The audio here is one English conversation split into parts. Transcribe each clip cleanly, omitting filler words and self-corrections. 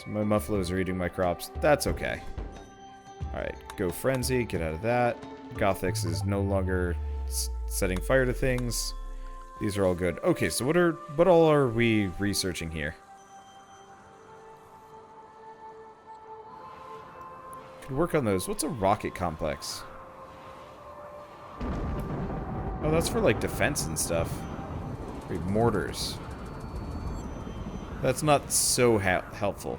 So my muffaloes are eating my crops. That's okay. Alright, go frenzy, get out of that. Gothix is no longer setting fire to things. These are all good. Okay, so what all are we researching here? Could work on those. What's a rocket complex? Oh, that's for like defense and stuff. Wait, mortars. That's not so helpful.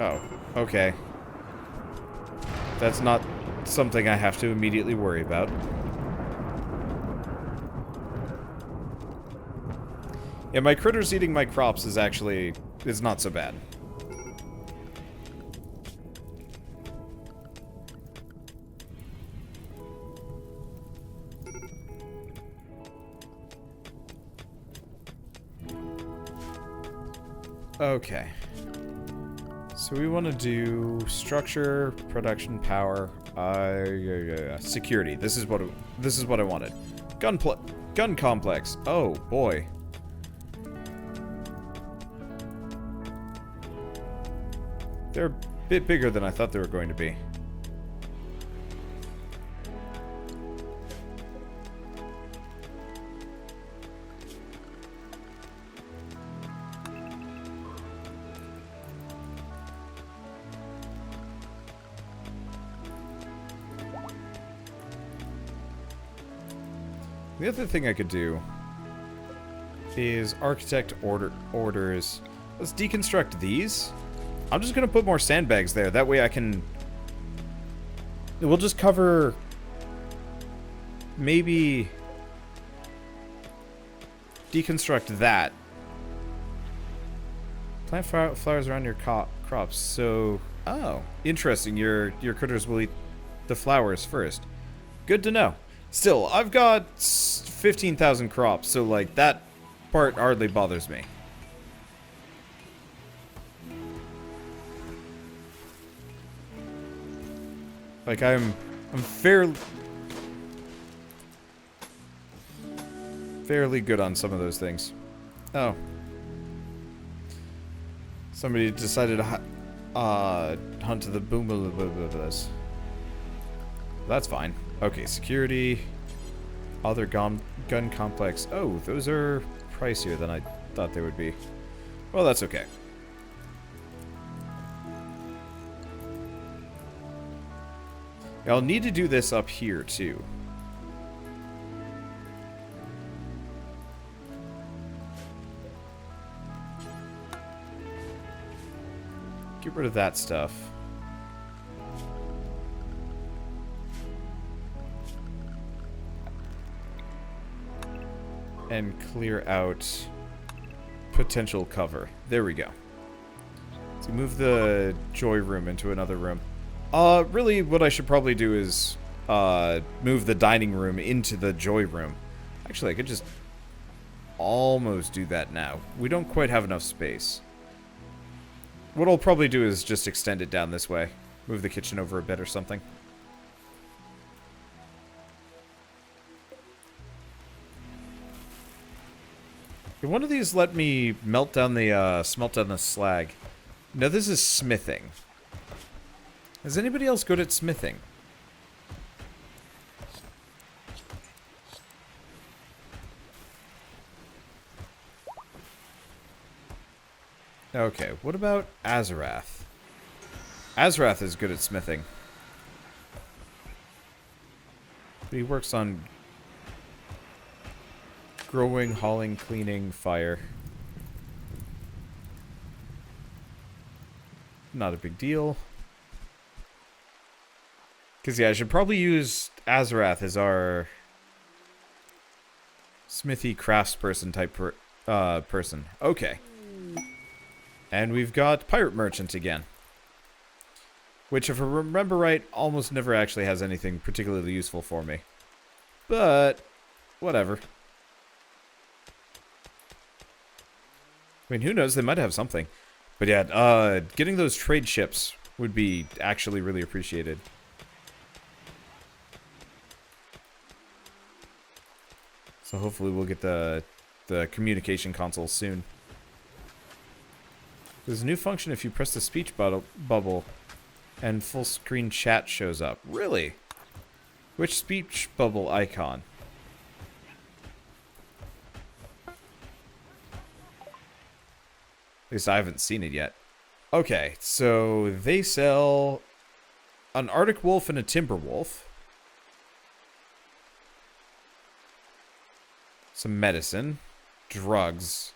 Oh, okay. That's not something I have to immediately worry about. Yeah, my critters eating my crops is not so bad. Okay. So we want to do structure, production power, security. This is what I wanted. Gun complex. Oh boy. They're a bit bigger than I thought they were going to be. The other thing I could do is architect orders. Let's deconstruct these. I'm just gonna put more sandbags there. That way I can... We'll just cover... Maybe... Deconstruct that. Plant flowers around your crops. So... Oh, interesting. Your critters will eat the flowers first. Good to know. Still, I've got 15,000 crops, so, like, that part hardly bothers me. Like, I'm fairly good on some of those things. Oh. Somebody decided to hunt the boomalabas. That's fine. Okay, security. Other gun complex. Oh, those are pricier than I thought they would be. Well, that's okay. I'll need to do this up here, too. Get rid of that stuff. And clear out potential cover. There we go. So move the joy room into another room. Really what I should probably do is move the dining room into the joy room. Actually, I could just almost do that now. We don't quite have enough space. What I'll probably do is just extend it down this way. Move the kitchen over a bit or something. Can one of these let me smelt down the slag? No, this is smithing. Is anybody else good at smithing? Okay, what about Azarath? Azarath is good at smithing. But he works on growing, hauling, cleaning, fire. Not a big deal. Because, yeah, I should probably use Azarath as our smithy craftsperson type person. Okay. And we've got Pirate Merchant again. Which, if I remember right, almost never actually has anything particularly useful for me. But, whatever. I mean, who knows? They might have something. But yeah, getting those trade ships would be actually really appreciated. So hopefully we'll get the communication console soon. There's a new function if you press the speech bubble and full screen chat shows up. Really? Which speech bubble icon? At least I haven't seen it yet. Okay, so they sell an Arctic wolf and a timber wolf. Some medicine. Drugs.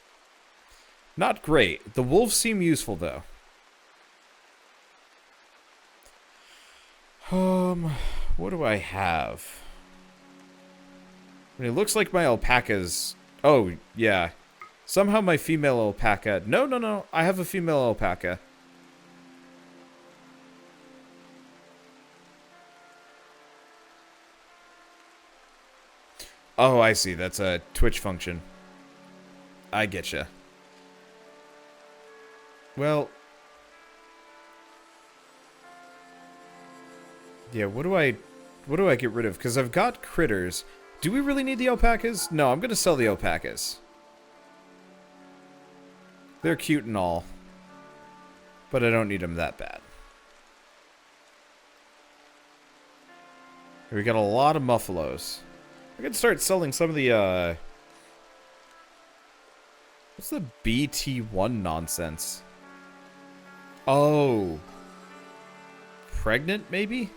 Not great. The wolves seem useful, though. What do I have? I mean, it looks like my alpacas... Oh, yeah. Somehow my female alpaca... No. I have a female alpaca. Oh, I see. That's a Twitch function. I getcha. Well... Yeah, what do I get rid of? Because I've got critters. Do we really need the alpacas? No, I'm going to sell the alpacas. They're cute and all. But I don't need them that bad. We got a lot of muffalos. I could start selling some of the, what's the BT1 nonsense? Oh. Pregnant, maybe?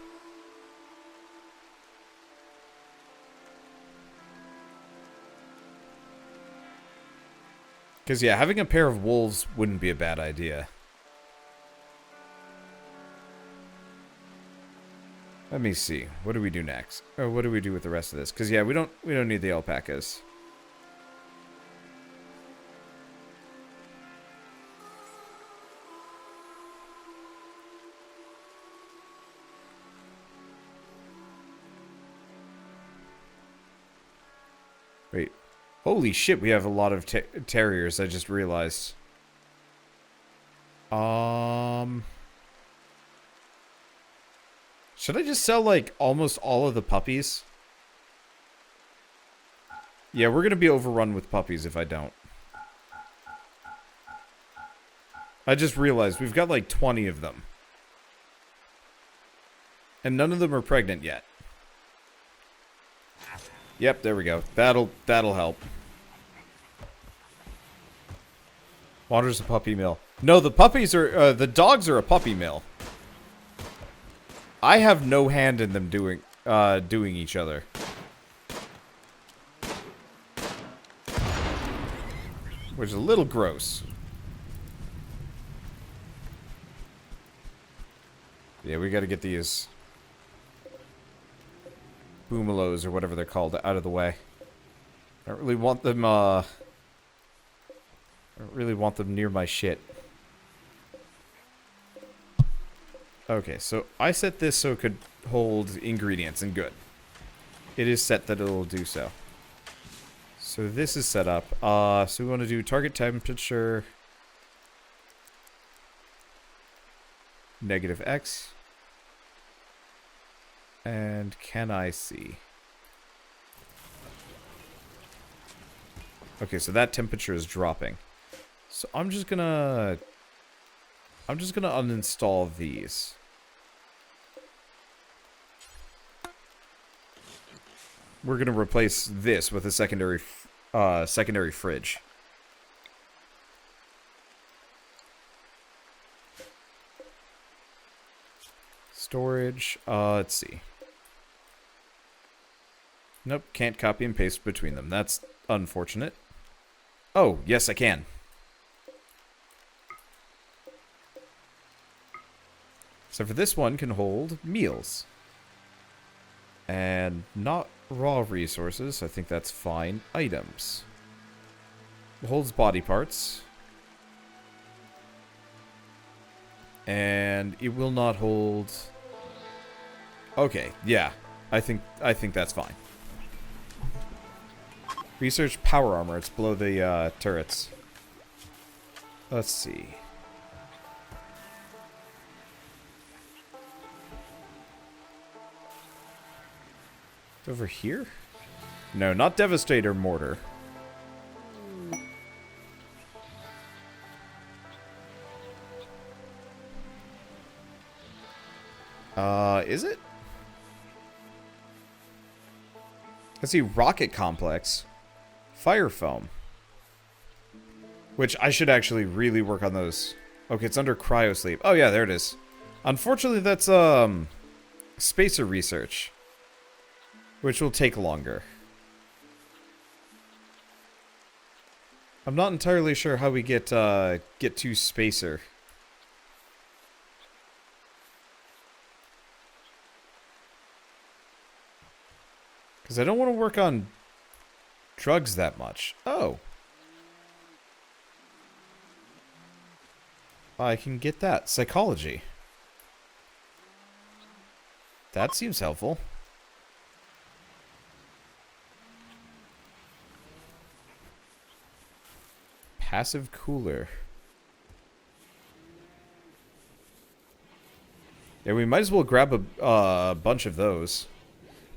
Because, yeah, having a pair of wolves wouldn't be a bad idea. Let me see. What do we do next? Or what do we do with the rest of this? Because, yeah, we don't need the alpacas. Wait. Holy shit, we have a lot of terriers, I just realized. Should I just sell, like, almost all of the puppies? Yeah, we're gonna be overrun with puppies if I don't. I just realized we've got, like, 20 of them. And none of them are pregnant yet. Yep, there we go. That'll help. Water's a puppy mill. No, the puppies are, the dogs are a puppy mill. I have no hand in them doing each other. Which is a little gross. Yeah, we gotta get these boomalos or whatever they're called out of the way. I don't really want them, I don't really want them near my shit. Okay, so I set this so it could hold ingredients, and good. It is set that it'll do so. So this is set up. So we want to do target temperature -X. And can I see? Okay, so that temperature is dropping. So I'm just gonna uninstall these. We're gonna replace this with a secondary fridge. Storage. Let's see. Nope, can't copy and paste between them. That's unfortunate. Oh, yes, I can. So for this one can hold meals. And not raw resources. I think that's fine. Items. It holds body parts. And it will not hold... Okay, yeah. I think that's fine. Research power armor. It's below the turrets. Let's see. Over here? No, not Devastator Mortar. Is it? Let's see, Rocket Complex. Fire Foam. Which I should actually really work on those. Okay, it's under Cryo Sleep. Oh yeah, there it is. Unfortunately, that's, Spacer Research. Which will take longer. I'm not entirely sure how we get to Spacer. Because I don't want to work on drugs that much. Oh. I can get that. Psychology. That seems helpful. Passive cooler. Yeah, we might as well grab a bunch of those.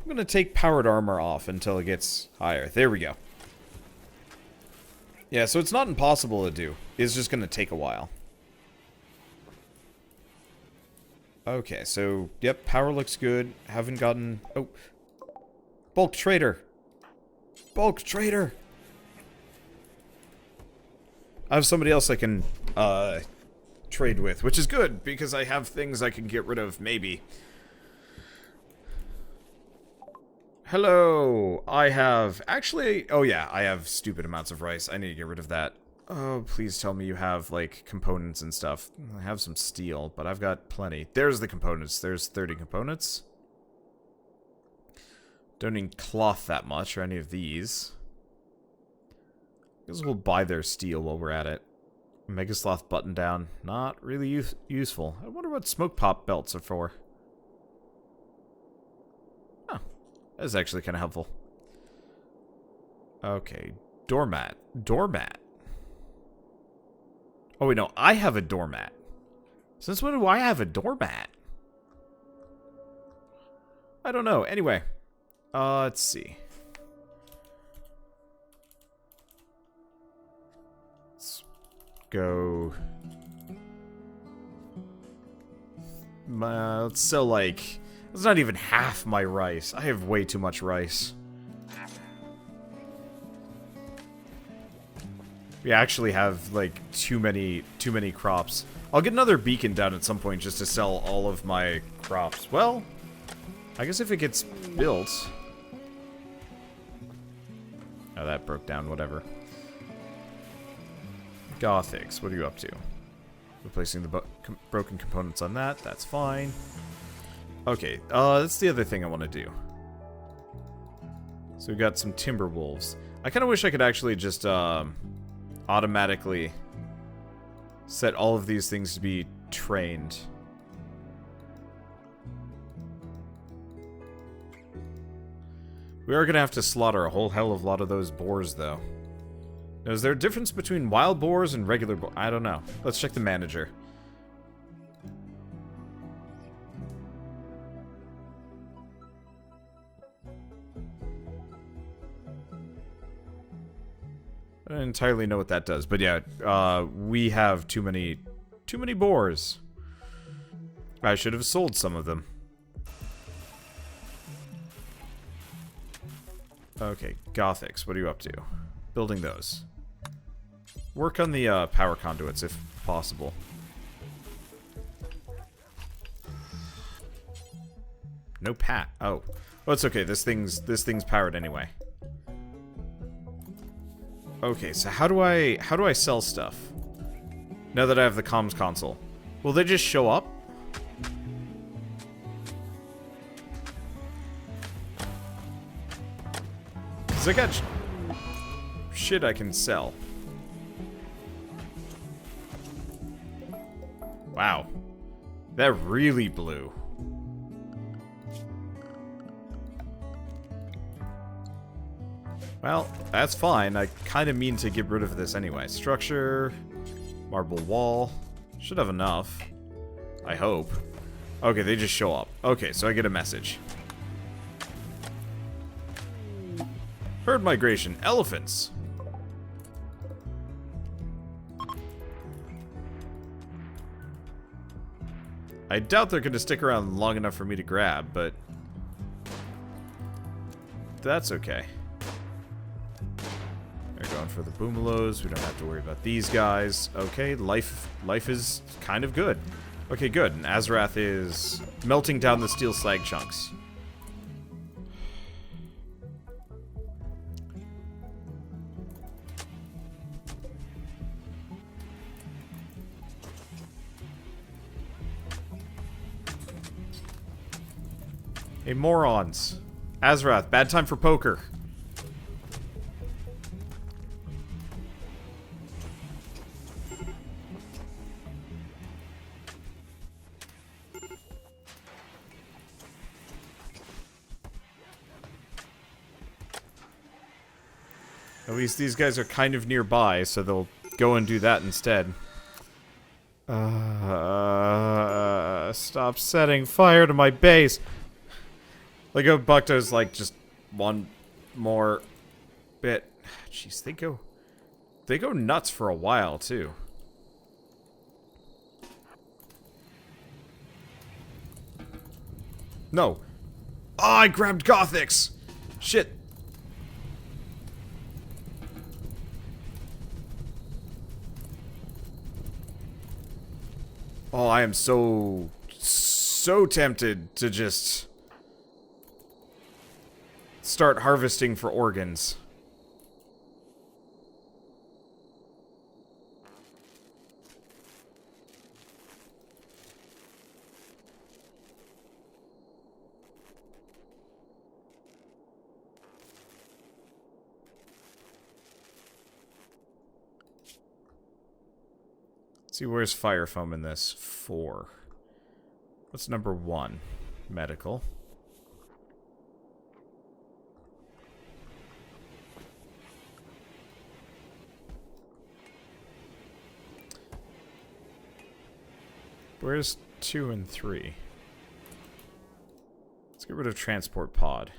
I'm going to take powered armor off until it gets higher. There we go. Yeah, so it's not impossible to do. It's just going to take a while. Okay, so, yep, power looks good. Haven't gotten... Oh. Bulk trader. Bulk trader. I have somebody else I can trade with, which is good, because I have things I can get rid of, maybe. Hello, I have, actually, oh yeah, I have stupid amounts of rice. I need to get rid of that. Oh, please tell me you have, like, components and stuff. I have some steel, but I've got plenty. There's the components. There's 30 components. Don't need cloth that much, or any of these. I guess we'll buy their steel while we're at it. Megasloth button down. Not really useful. I wonder what smoke pop belts are for. That's actually kind of helpful. Okay. Doormat. Doormat. Oh, wait, no. I have a doormat. Since when do I have a doormat? I don't know. Anyway. Let's see. Let's go... let's sell, like... That's not even half my rice. I have way too much rice. We actually have, like, too many crops. I'll get another beacon down at some point just to sell all of my crops. Well, I guess if it gets built... Oh, that broke down, whatever. Gothics, what are you up to? Replacing the broken components on that, that's fine. Okay, that's the other thing I want to do. So we got some timber wolves. I kind of wish I could actually just automatically set all of these things to be trained. We are going to have to slaughter a whole hell of a lot of those boars, though. Now, is there a difference between wild boars and regular boars? I don't know. Let's check the manager. I don't entirely know what that does, but yeah, we have too many boars. I should have sold some of them. Okay, Gothics, what are you up to? Building those. Work on the power conduits if possible. No pat. Oh, it's okay. This thing's powered anyway. Okay, so how do I sell stuff? Now that I have the comms console. Will they just show up? Cause I got shit I can sell. Wow. That really blew. Well, that's fine. I kind of mean to get rid of this anyway. Structure, marble wall. Should have enough. I hope. Okay, they just show up. Okay, so I get a message. Herd migration. Elephants. I doubt they're going to stick around long enough for me to grab, but that's okay. They're going for the boomalos. We don't have to worry about these guys. Okay, life is kind of good. Okay, good. And Azarath is melting down the steel slag chunks. Hey, morons. Azarath, bad time for poker. At least these guys are kind of nearby, so they'll go and do that instead. Stop setting fire to my base. Lego Bucto's like just one more bit. Jeez, they go nuts for a while too. No. Oh, I grabbed Gothics. Shit. Oh, I am so tempted to just start harvesting for organs. Let's see, where's fire foam in this? 4. What's number 1? Medical. Where's 2 and 3? Let's get rid of transport pod.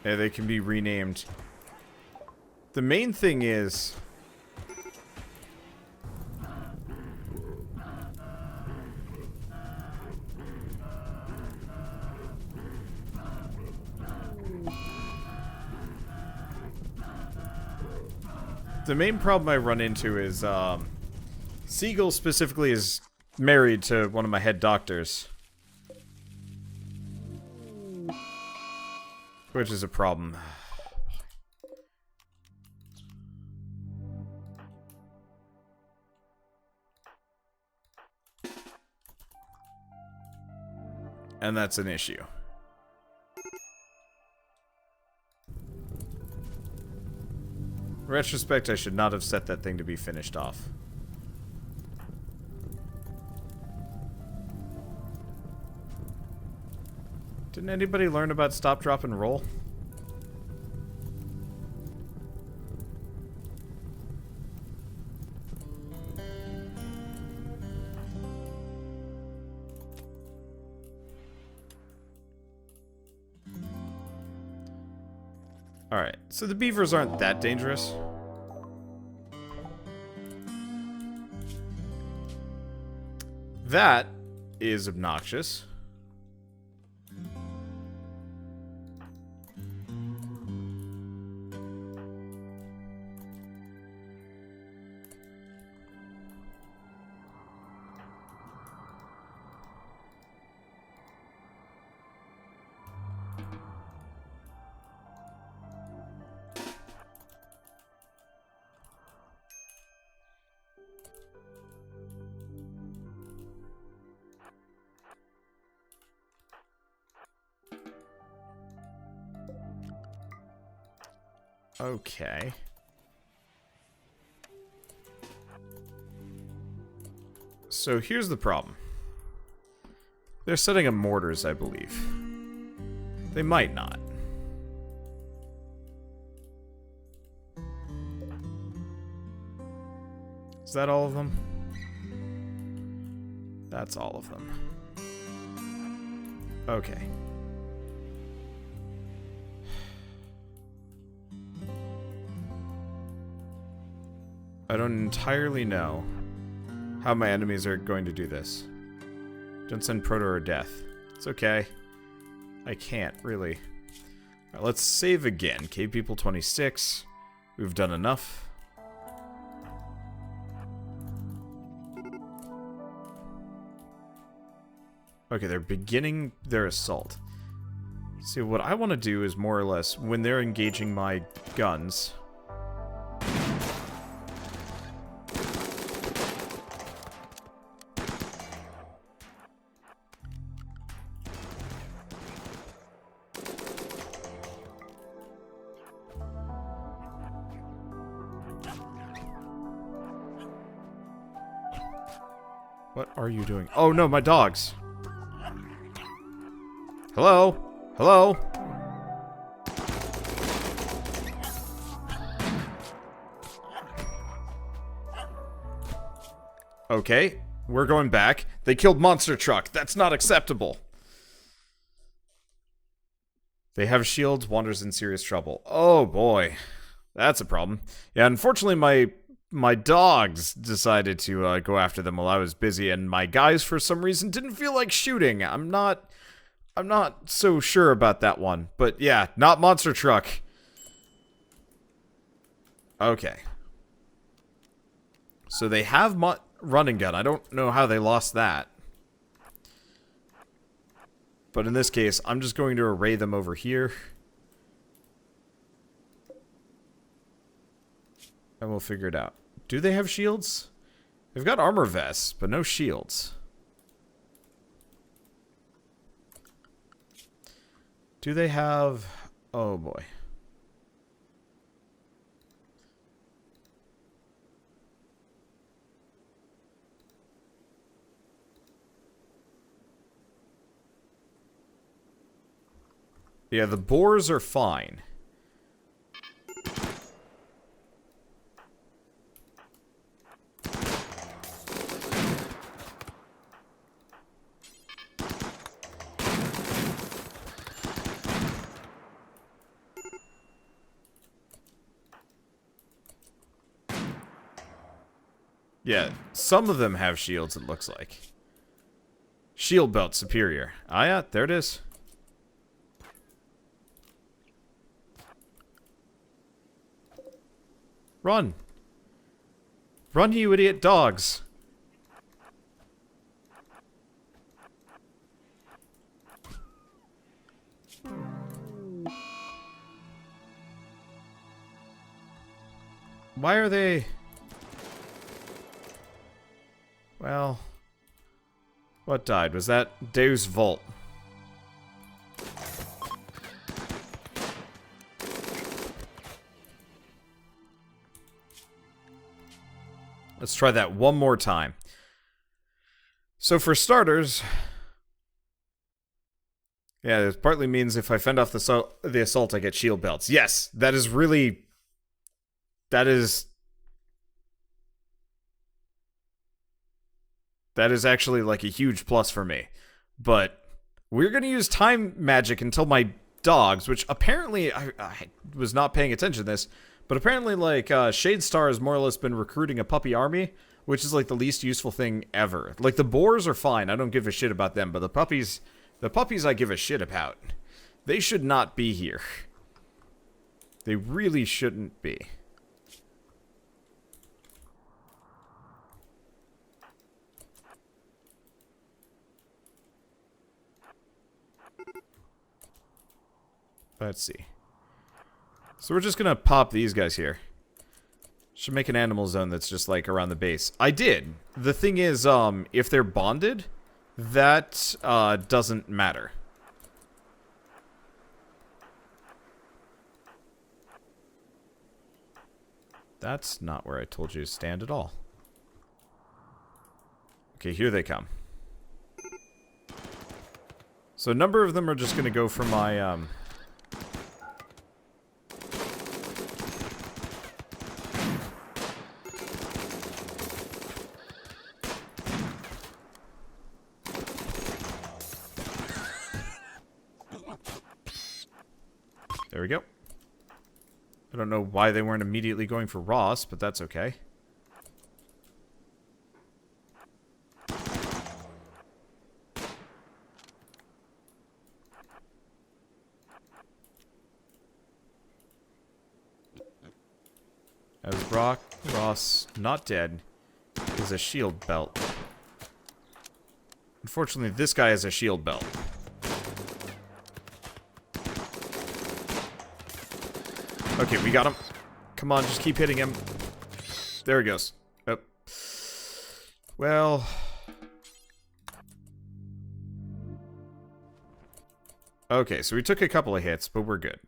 Yeah, they can be renamed. The main thing is... the main problem I run into is, Siegel specifically is married to one of my head doctors. Which is a problem. And that's an issue. In retrospect, I should not have set that thing to be finished off. Didn't anybody learn about stop, drop, and roll? Alright, so the beavers aren't that dangerous. That is obnoxious. Okay. So here's the problem. They're setting up mortars, I believe. They might not. Is that all of them? That's all of them. Okay. I don't entirely know how my enemies are going to do this. Don't send Proto or Death. It's okay. I can't, really. Alright, let's save again. Cave People 26. We've done enough. Okay, they're beginning their assault. See, what I want to do is more or less, when they're engaging my guns... What are you doing? Oh no, my dogs! Hello? Hello? Okay, we're going back. They killed Monster Truck. That's not acceptable. They have shields. Wander's in serious trouble. Oh boy. That's a problem. Yeah, unfortunately my dogs decided to go after them while I was busy, and my guys, for some reason, didn't feel like shooting. I'm not so sure about that one. But yeah, not Monster Truck. Okay. So they have running gun. I don't know how they lost that. But in this case, I'm just going to array them over here. And we'll figure it out. Do they have shields? They've got armor vests, but no shields. Do they have... Oh boy. Yeah, the boars are fine. Yeah, some of them have shields, it looks like. Shield belt superior. Ah, yeah, there it is. Run. Run, you idiot dogs. Why are they... Well... What died? Was that Deus Vult? Let's try that one more time. So for starters... Yeah, it partly means if I fend off the assault, I get shield belts. Yes, that is really... That is actually like a huge plus for me. But we're going to use time magic until my dogs, which apparently I was not paying attention to this, but apparently like Shadestar has more or less been recruiting a puppy army, which is like the least useful thing ever. Like the boars are fine, I don't give a shit about them, but the puppies I give a shit about. They should not be here. They really shouldn't be. Let's see. So we're just gonna pop these guys here. Should make an animal zone that's just like around the base. I did. The thing is, if they're bonded, that doesn't matter. That's not where I told you to stand at all. Okay, here they come. So a number of them are just gonna go for my There we go. I don't know why they weren't immediately going for Ross, but that's okay. As Ross, not dead, is a shield belt. Unfortunately, this guy has a shield belt. Okay, we got him. Come on, just keep hitting him. There he goes. Oh. Well. Okay, so we took a couple of hits, but we're good.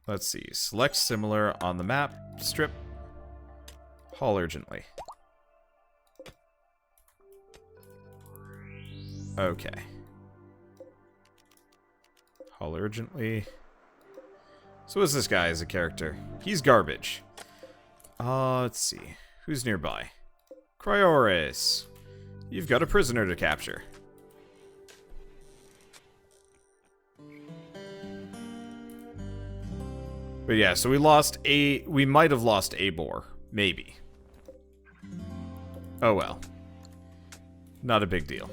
Let's see. Select similar on the map. Strip. Haul urgently. Okay. Haul urgently. So what's this guy as a character? He's garbage. Let's see. Who's nearby? Cryoris. You've got a prisoner to capture. But yeah, so we might have lost a boar. Maybe. Oh well. Not a big deal.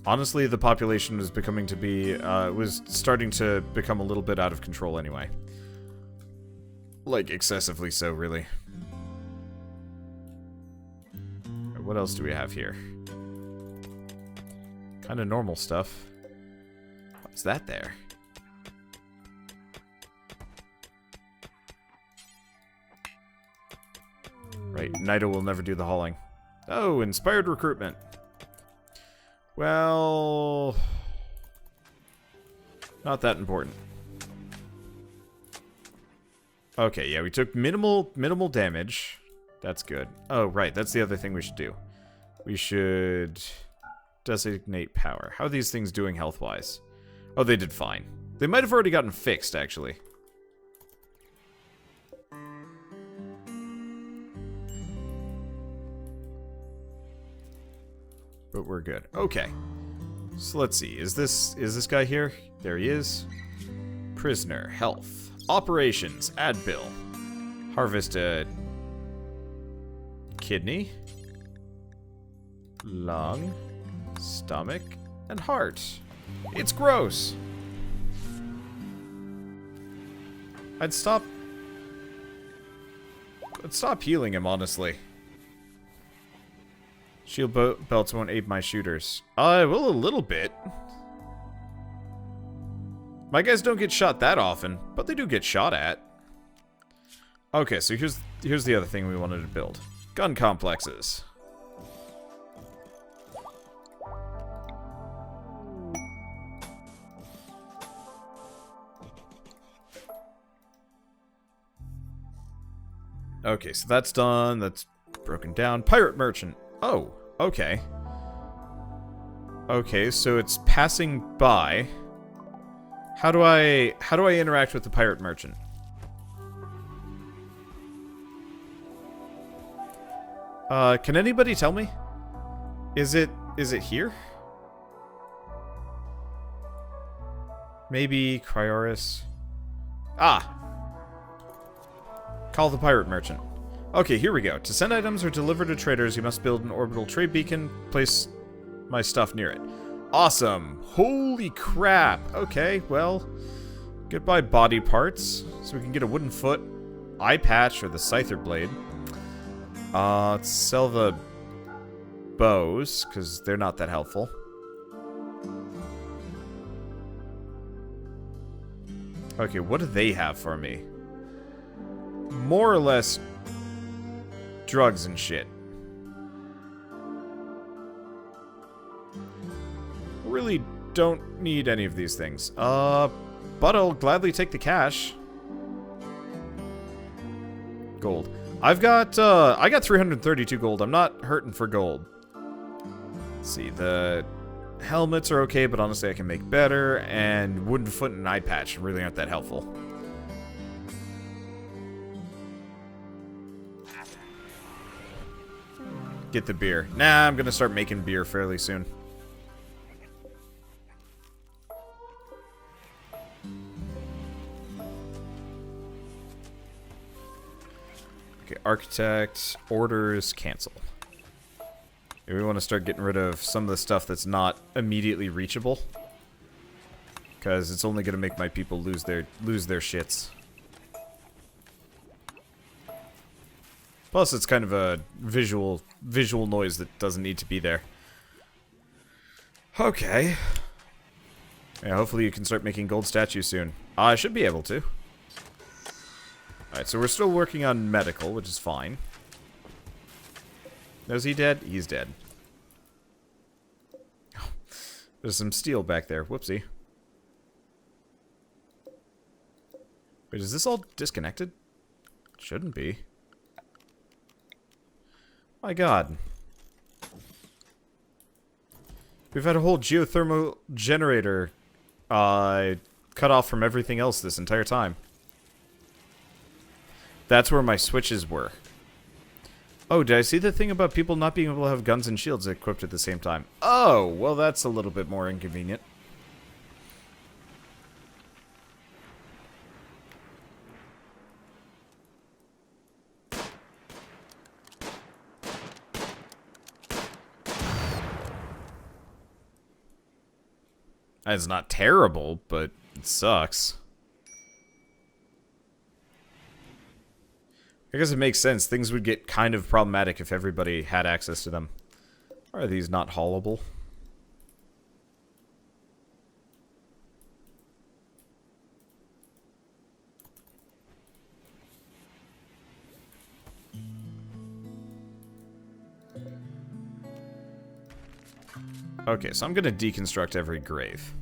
Honestly, the population was was starting to become a little bit out of control anyway. Like, excessively so, really. What else do we have here? Kind of normal stuff. What's that there? Right, Naito will never do the hauling. Oh, inspired recruitment. Well, not that important. Okay, yeah, we took minimal damage. That's good. Oh, right, that's the other thing we should do. We should designate power. How are these things doing health-wise? Oh, they did fine. They might have already gotten fixed, actually. But we're good. Okay. So let's see. Is this guy here? There he is. Prisoner. Health. Operations. Add bill. Harvest a kidney. Lung. Stomach. And heart. It's gross. I'd stop healing him, honestly. Shield belts won't aid my shooters. Well, a little bit. My guys don't get shot that often, but they do get shot at. Okay, so here's the other thing we wanted to build. Gun complexes. Okay, so that's done. That's broken down. Pirate merchant. Oh, okay. Okay, so it's passing by. How do I interact with the pirate merchant? Can anybody tell me? Is it here? Maybe Cryoris. Ah. Call the pirate merchant. Okay, here we go. To send items or deliver to traders, you must build an orbital trade beacon. Place my stuff near it. Awesome. Holy crap. Okay, well, goodbye body parts. So we can get a wooden foot, eye patch, or the scyther blade. Let's sell the bows, because they're not that helpful. Okay, what do they have for me? More or less drugs and shit. Really don't need any of these things. But I'll gladly take the cash. Gold. I got 332 gold. I'm not hurting for gold. Let's see, the helmets are okay, but honestly I can make better, and wooden foot and eye patch really aren't that helpful. get the beer. Nah, I'm gonna start making beer fairly soon. Okay, architect, orders, cancel. Okay, we want to start getting rid of some of the stuff that's not immediately reachable. Because it's only going to make my people lose their shits. Plus, it's kind of a visual noise that doesn't need to be there. Okay. Yeah, hopefully you can start making gold statues soon. I should be able to. Alright, so we're still working on medical, which is fine. Is he dead? He's dead. There's some steel back there. Whoopsie. Wait, is this all disconnected? Shouldn't be. My god. We've had a whole geothermal generator cut off from everything else this entire time. That's where my switches were. Oh, did I see the thing about people not being able to have guns and shields equipped at the same time? Oh, well that's a little bit more inconvenient. It's not terrible, but it sucks. I guess it makes sense. Things would get kind of problematic if everybody had access to them. Are these not haulable? Okay, so I'm going to deconstruct every grave.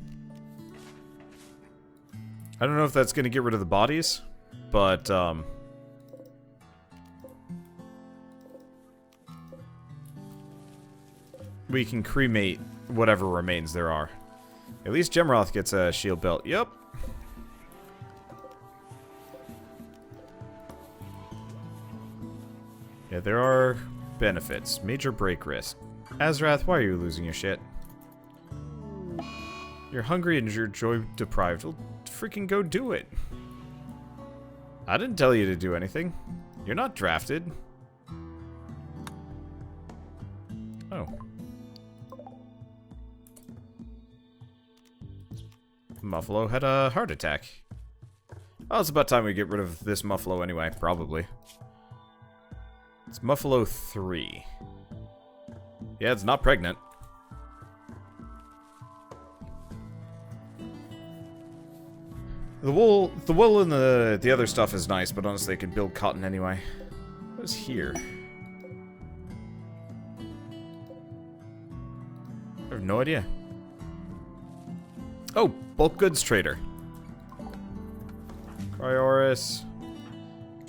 I don't know if that's going to get rid of the bodies, but, we can cremate whatever remains there are. At least Gemroth gets a shield belt. Yep. Yeah, there are benefits. Major break risk. Azrath, why are you losing your shit? You're hungry and you're joy deprived. Well, freaking go do it. I didn't tell you to do anything. You're not drafted. Oh. Muffalo had a heart attack. Oh, it's about time we get rid of this Muffalo anyway, probably. It's Muffalo 3. Yeah, it's not pregnant. The wool and the other stuff is nice, but honestly, I could build cotton anyway. What is here? I have no idea. Oh, bulk goods trader. Cryoris.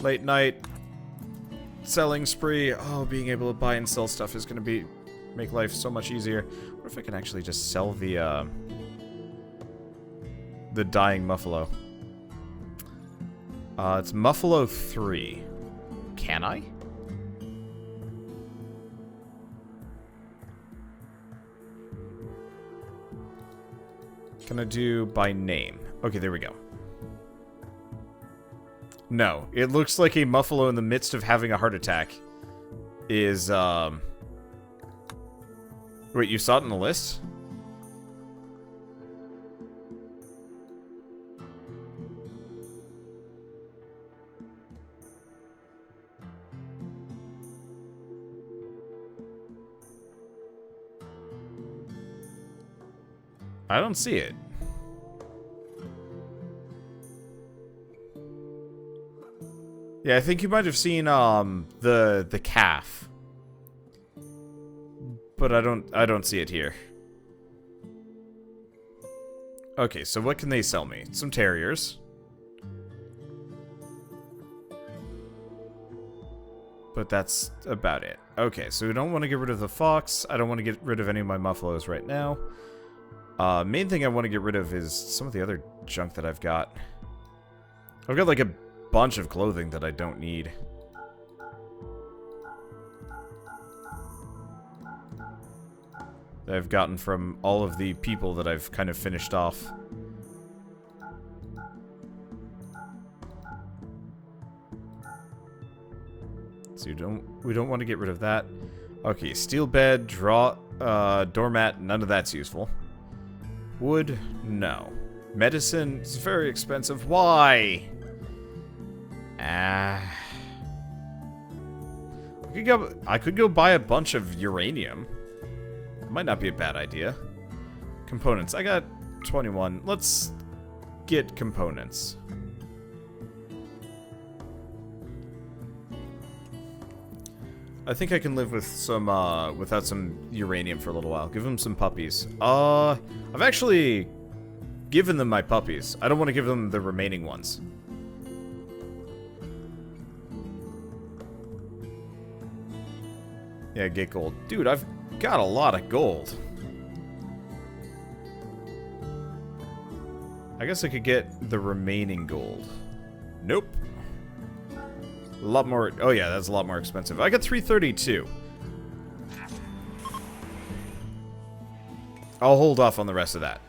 Late night. Selling spree. Oh, being able to buy and sell stuff is going to make life so much easier. What if I can actually just sell the dying Muffalo? It's Muffalo 3. Can I? Can I do by name? Okay, there we go. No, it looks like a Muffalo in the midst of having a heart attack is, Wait, you saw it in the list? I don't see it. Yeah, I think you might have seen the calf. But I don't see it here. Okay, so what can they sell me? Some terriers. But that's about it. Okay, so we don't want to get rid of the fox. I don't want to get rid of any of my Muffalos right now. Main thing I want to get rid of is some of the other junk that I've got. I've got like a bunch of clothing that I don't need. that I've gotten from all of the people that I've kind of finished off. So we don't want to get rid of that. Okay, steel bed, doormat, none of that's useful. Wood, no. Medicine is very expensive. Why? I could go buy a bunch of uranium. Might not be a bad idea. Components. I got 21. Let's get components. I think I can live with some, without some uranium for a little while. Give them some puppies. I've actually given them my puppies. I don't want to give them the remaining ones. Yeah, get gold. Dude, I've got a lot of gold. I guess I could get the remaining gold. Nope. A lot more. Oh yeah, that's a lot more expensive. I got 332. I'll hold off on the rest of that.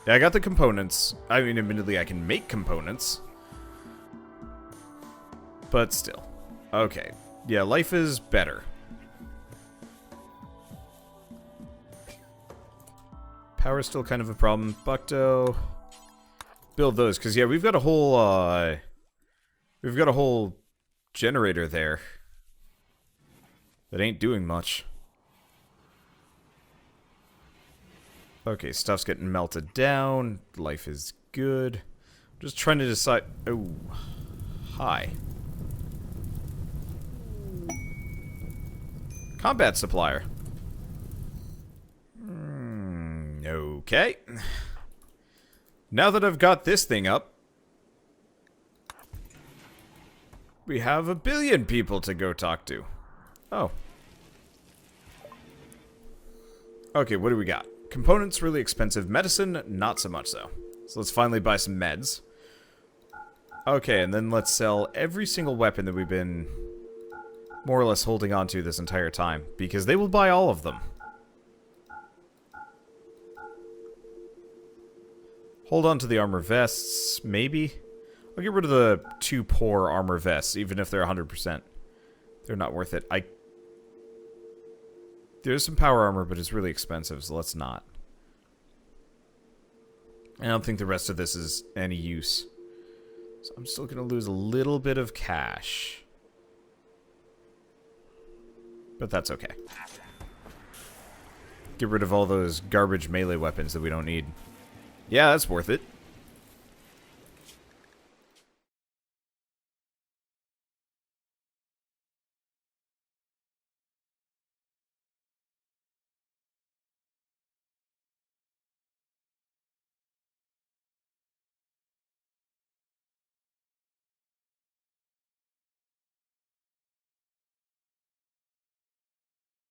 Yeah, I got the components. I mean, admittedly, I can make components. But still. Okay. Yeah, life is better. Power's still kind of a problem. Bucto. Build those, because yeah, we've got a whole, generator there that ain't doing much. Okay, stuff's getting melted down. Life is good. Just trying to decide. Oh, hi. Combat supplier. Okay. Now that I've got this thing up, we have 1 billion people to go talk to. Oh. Okay, what do we got? Components, really expensive. Medicine, not so much so. So let's finally buy some meds. Okay, and then let's sell every single weapon that we've been more or less holding on to this entire time, because they will buy all of them. Hold on to the armor vests, maybe? I'll get rid of the 2 poor armor vests, even if they're 100%. They're not worth it. There's some power armor, but it's really expensive, so let's not. I don't think the rest of this is any use. So I'm still going to lose a little bit of cash. But that's okay. Get rid of all those garbage melee weapons that we don't need. Yeah, that's worth it.